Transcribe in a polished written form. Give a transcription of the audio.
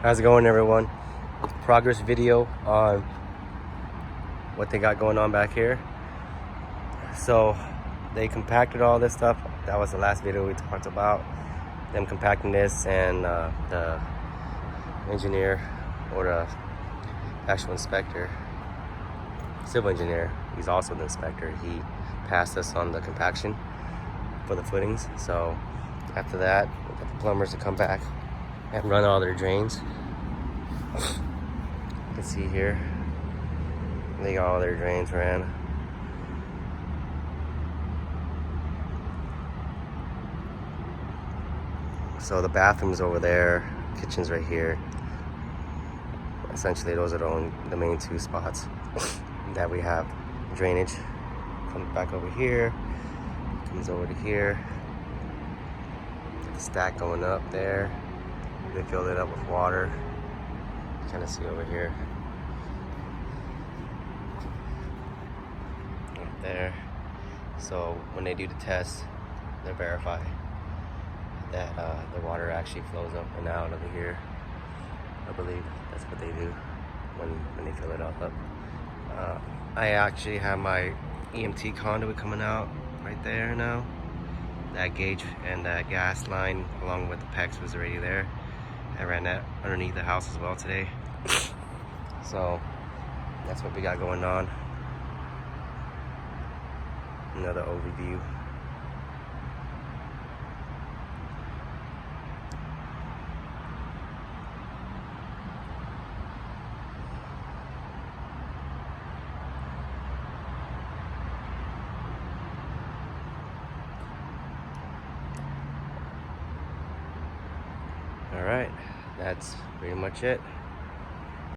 How's it going, everyone? Progress video on what they got going on back here. So they compacted all this stuff. That was the last video we talked about them compacting this, and the engineer, or the actual inspector, civil engineer, he's also the inspector, he passed us on the compaction for the footings. So after that, we got the plumbers to come back and run all their drains. You can see here, they got all their drains ran. So the bathroom's over there, kitchen's right here. Essentially, those are the main two spots that we have drainage. Comes back over here, comes over to here. The stack going up there. They filled it up with water. Kind of see over here. Right there. So when they do the test, they verify that the water actually flows up and out over here. I believe that's what they do when they fill it all up. I actually have my EMT conduit coming out right there now. That gauge and that gas line along with the PEX was already there. I ran that underneath the house as well today. So that's what we got going on. Another overview. All right, that's pretty much it.